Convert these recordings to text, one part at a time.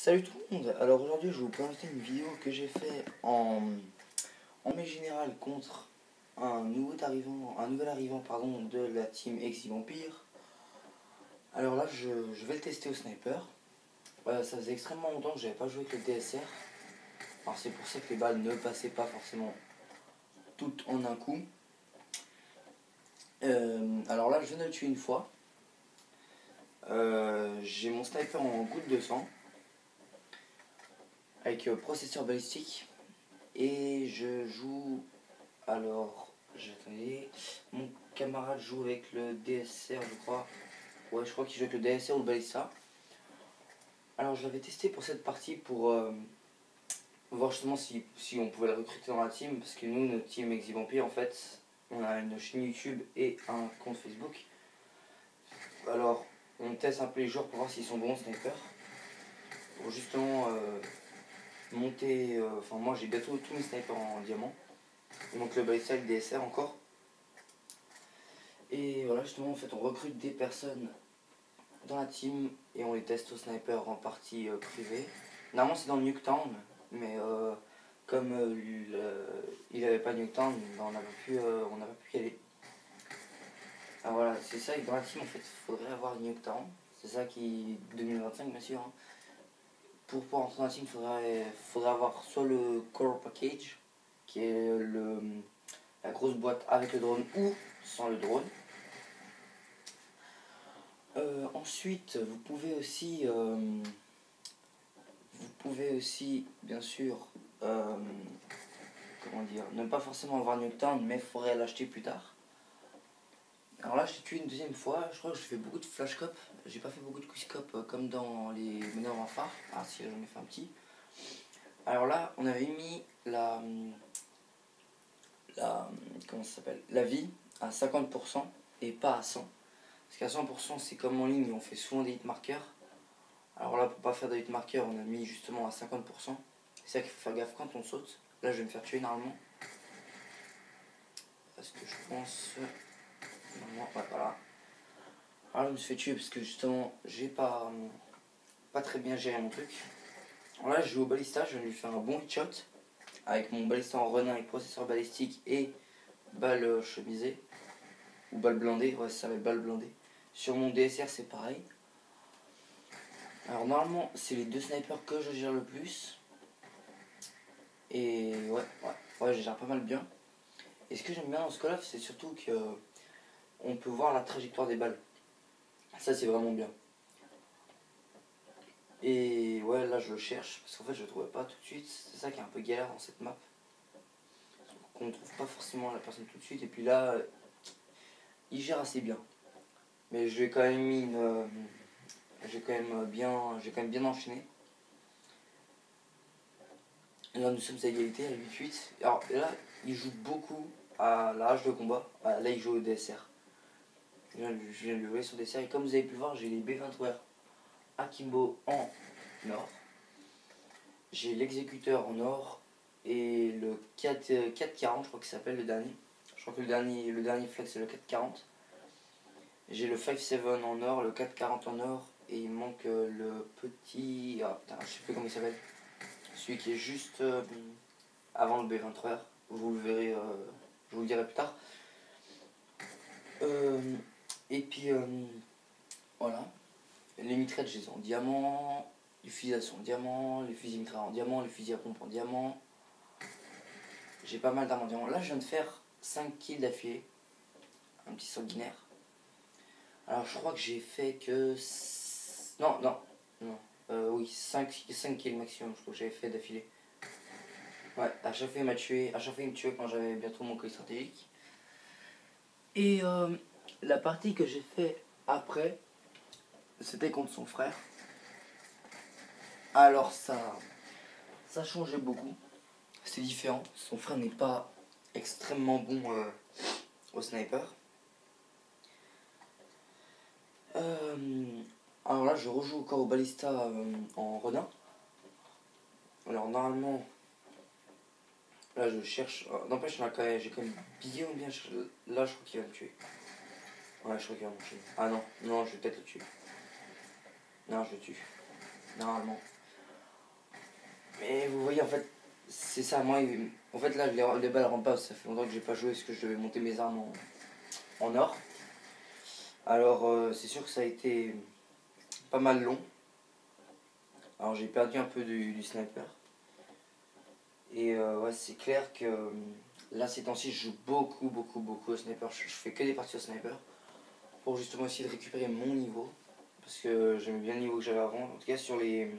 Salut tout le monde. Alors aujourd'hui je vais vous présenter une vidéo que j'ai fait en mai général contre un nouvel arrivant pardon, de la team Exi Vampire. Alors là je vais le tester au sniper. Ça faisait extrêmement longtemps que j'avais pas joué avec le DSR. Alors c'est pour ça que les balles ne passaient pas forcément toutes en un coup. Alors là je viens de le tuer une fois. J'ai mon sniper en goutte de sang avec processeur balistique et je joue. Alors, j'attendais. Mon camarade joue avec le DSR, je crois. Ouais, je crois qu'il joue avec le DSR ou le Balista. Alors, je l'avais testé pour cette partie pour voir justement si on pouvait le recruter dans la team. Parce que nous, notre team Exi Vampire, en fait, on a une chaîne YouTube et un compte Facebook. Alors, on teste un peu les joueurs pour voir s'ils sont bons snipers. Pour justement monter. Enfin, moi, j'ai bientôt tous mes snipers en diamant. Il manque le Balista et le DSR encore. Et voilà, justement, en fait, on recrute des personnes dans la team et on les teste au sniper en partie privée. Normalement, c'est dans Nuketown, mais comme il n'avait pas Nuketown, on n'a pas pu y aller. Alors voilà, c'est ça, et dans la team, en fait, il faudrait avoir Nuketown. C'est ça qui, 2025, bien sûr. Hein. Pour pouvoir entrer dans la team, il faudrait avoir soit le Core Package, qui est la grosse boîte avec le drone ou sans le drone. Ensuite, vous pouvez aussi, bien sûr, comment dire, ne pas forcément avoir Nuketown, mais il faudrait l'acheter plus tard. Alors là, j'ai tué une deuxième fois. Je crois que j'ai fait beaucoup de flashcop. J'ai pas fait beaucoup de quickscope comme dans les meneurs en phare. Ah si, j'en ai fait un petit. Alors là, on avait mis la comment ça s'appelle, la vie à 50% et pas à 100%. Parce qu'à 100%, c'est comme en ligne, on fait souvent des hit markers. Alors là, pour pas faire de hit marker, on a mis justement à 50%. C'est ça qu'il faut faire gaffe quand on saute. Là, je vais me faire tuer normalement. Parce que je pense. Normalement, ouais, voilà. Alors, je me suis fait tuer parce que justement, j'ai pas très bien géré mon truc. Alors là, je joue au balista, je viens de lui faire un bon headshot. Avec mon balista en renin avec processeur balistique et balle chemisée. Ou balle blindée, ouais, ça va être balle blindée. Sur mon DSR, c'est pareil. Alors, normalement, c'est les deux snipers que je gère le plus. Et ouais, je gère pas mal bien. Et ce que j'aime bien dans ce Call of, c'est surtout que on peut voir la trajectoire des balles. Ça, c'est vraiment bien. Et ouais, là, je le cherche, parce qu'en fait, je le trouvais pas tout de suite. C'est ça qui est un peu galère dans cette map. Qu'on ne trouve pas forcément la personne tout de suite. Et puis là, il gère assez bien. Mais j'ai quand même mis une... j'ai quand même bien enchaîné. Et là, nous sommes à égalité, à 8-8. Alors là, il joue beaucoup à la hache de combat. Là, il joue au DSR. Je viens de lui jouer sur DSR. Et comme vous avez pu le voir, j'ai les B23 Akimbo en or. J'ai l'exécuteur en or. Et le 440, je crois qu'il s'appelle le dernier. Je crois que le dernier flex, c'est le 440. J'ai le 5-7 en or, le 440 en or. Et il manque le petit... Ah putain, je sais plus comment il s'appelle. Celui qui est juste avant le B23. Vous le verrez, je vous le dirai plus tard. Et puis voilà. Les mitraillettes, je les ai en diamant. Les fusils d'assaut en diamant. Les fusils mitrailleurs en diamant. Les fusils à pompe en diamant. J'ai pas mal d'armes en diamant. Là, je viens de faire 5 kills d'affilée. Un petit sanguinaire. Alors, je crois que j'ai fait que... Non. Oui, 5 kills maximum, je crois que j'avais fait d'affilée. Ouais, à chaque fois il m'a tué. À chaque fois il me tuait quand j'avais bientôt mon colis stratégique. Et la partie que j'ai fait après, c'était contre son frère. Alors ça changeait beaucoup. C'est différent. Son frère n'est pas extrêmement bon au sniper. Alors là, je rejoue encore au balista en renin. Alors normalement, là je cherche. N'empêche, j'ai quand même bien cherché. Là, je crois qu'il va me tuer. Ouais, je crois qu'il va me tuer. Ah non, je vais peut-être le tuer. Non, je le tue. Normalement. Mais vous voyez, en fait, c'est ça. Moi, en fait, là, les balles rentrent pas. Ça fait longtemps que j'ai pas joué parce que je devais monter mes armes en or. Alors, c'est sûr que ça a été pas mal long. Alors, j'ai perdu un peu du sniper. Et ouais, c'est clair que là, ces temps-ci, je joue beaucoup au sniper. Je fais que des parties au sniper pour justement essayer de récupérer mon niveau. Parce que j'aimais bien le niveau que j'avais avant. En tout cas, sur les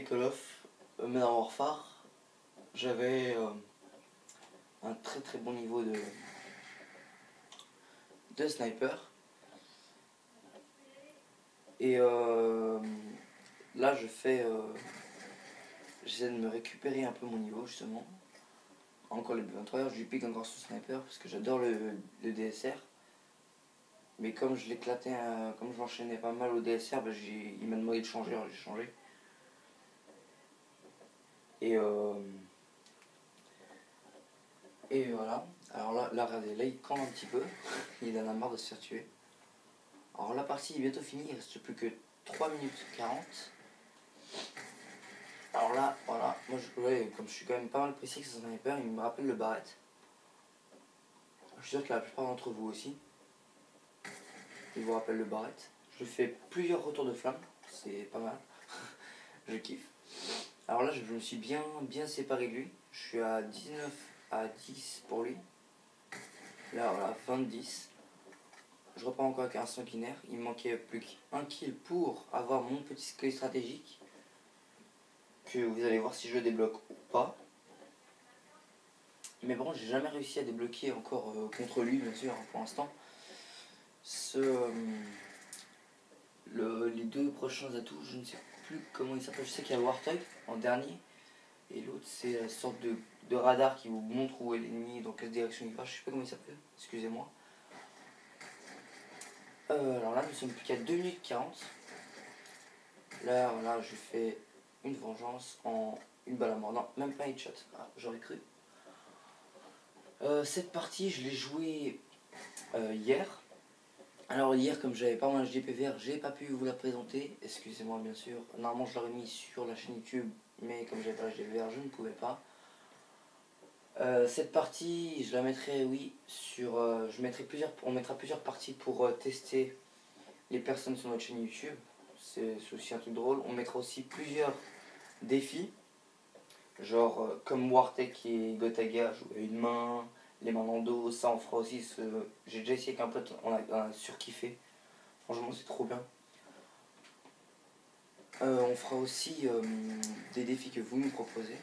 Call of, Modern Warfare, j'avais un très bon niveau de sniper. Et là, j'essaie de me récupérer un peu mon niveau justement. Encore les 23 heures, je lui pique encore ce sniper parce que j'adore le DSR. Mais comme je l'éclatais, comme je l'enchaînais pas mal au DSR, bah, il m'a demandé de changer, alors j'ai changé. Et, et voilà. Alors là, regardez, là il campe un petit peu. Il en a marre de se faire tuer. Alors la partie est bientôt finie, il reste plus que 3 minutes 40. Alors là, voilà, moi ouais, comme je suis quand même pas mal précis que c'est un sniper, il me rappelle le Barrett. Je suis sûr que la plupart d'entre vous aussi, il vous rappelle le Barrett. Je fais plusieurs retours de flamme, c'est pas mal. Je kiffe. Alors là, je me suis bien séparé de lui. Je suis à 19 à 10 pour lui. Là, voilà, 20-10. Je repars encore avec un sanguinaire. Il me manquait plus qu'un kill pour avoir mon petit squelette stratégique. Que vous allez voir si je le débloque ou pas. Mais bon, j'ai jamais réussi à débloquer encore contre lui, bien sûr, pour l'instant. Les deux prochains atouts, je ne sais plus comment ils s'appellent. Je sais qu'il y a Warthog en dernier. Et l'autre, c'est la sorte de radar qui vous montre où est l'ennemi, dans quelle direction il va. Je sais pas comment il s'appelle, excusez-moi. Alors là, nous sommes plus qu'à 2 minutes 40. Là, voilà, je fais une vengeance en une balle à mort. Non, même pas un headshot. Ah, j'aurais cru. Cette partie, je l'ai jouée hier. Alors hier, comme j'avais pas mon HDPVR, j'ai pas pu vous la présenter. Excusez-moi, bien sûr. Normalement, je l'aurais mis sur la chaîne YouTube, mais comme j'avais pas HDPVR, je ne pouvais pas. Cette partie, je la mettrai, oui, on mettra plusieurs parties pour tester les personnes sur notre chaîne YouTube. C'est aussi un truc drôle. On mettra aussi plusieurs défis, genre comme Wartech et Gotaga, jouer à une main, les mains dans le dos, ça on fera aussi. J'ai déjà essayé avec un pote, on a surkiffé. Franchement, c'est trop bien. On fera aussi des défis que vous nous proposez.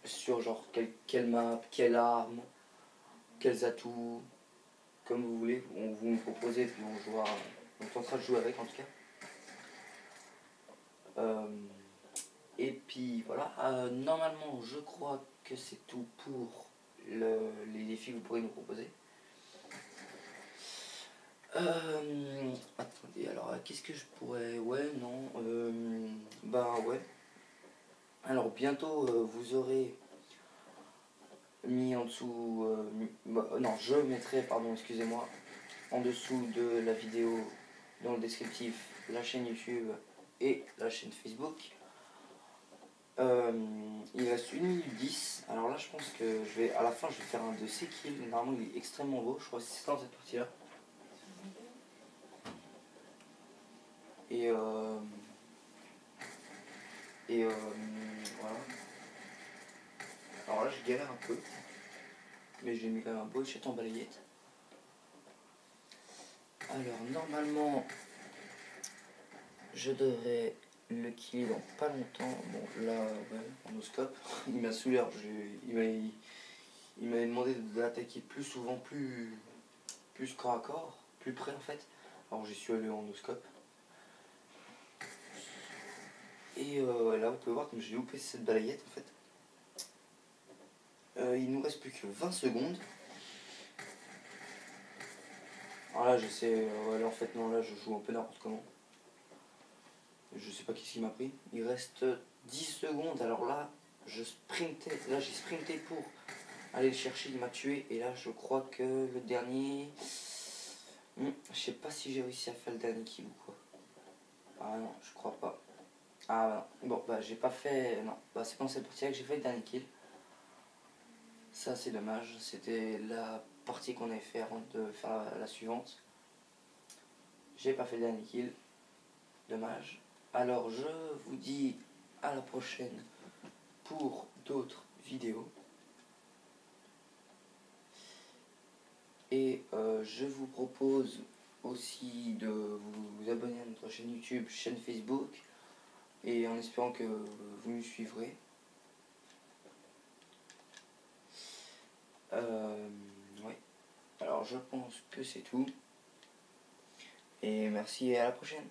Sur genre quelle map, quelle arme, quels atouts, comme vous voulez, vous me proposez, puis on tentera de jouer avec en tout cas. Et puis voilà, normalement je crois que c'est tout pour les défis que vous pourrez nous proposer. Attendez, alors qu'est-ce que je pourrais... Ouais, non, bah ouais. Alors bientôt vous aurez mis en dessous... non, je mettrai, pardon, excusez-moi, en dessous de la vidéo, dans le descriptif, la chaîne YouTube et la chaîne Facebook. Il reste 1 minute 10. Alors là, je pense que à la fin, je vais faire un de ces kills. Normalement, il est extrêmement beau. Je crois que c'est dans cette partie-là. Et voilà. Alors là, je galère un peu. Mais j'ai mis quand même un beau headshot en balayette. Alors, normalement, je devrais le killer dans pas longtemps. Bon, là, ouais, en oscope. Il m'a saoulé. Il m'avait demandé d'attaquer plus souvent, plus corps à corps, plus près en fait. Alors j'y suis allé en oscope. Et là vous pouvez voir comme j'ai loupé cette balayette en fait. Il nous reste plus que 20 secondes. Alors là je sais, là en fait non, là je joue un peu n'importe comment. Je sais pas qu'est-ce qui m'a pris. Il reste 10 secondes, alors là j'ai sprinté pour aller le chercher, il m'a tué. Et là je crois que le dernier... je sais pas si j'ai réussi à faire le dernier kill ou quoi. Ah non, je crois pas. Ah bon, bah j'ai pas fait... Non, bah c'est pendant cette partie-là que j'ai fait le dernier kill. Ça c'est dommage, c'était la partie qu'on avait fait avant de faire la suivante. J'ai pas fait le dernier kill, dommage. Alors je vous dis à la prochaine pour d'autres vidéos. Et je vous propose aussi de vous abonner à notre chaîne YouTube, chaîne Facebook, et en espérant que vous nous suivrez. Ouais. Alors je pense que c'est tout. Et merci et à la prochaine.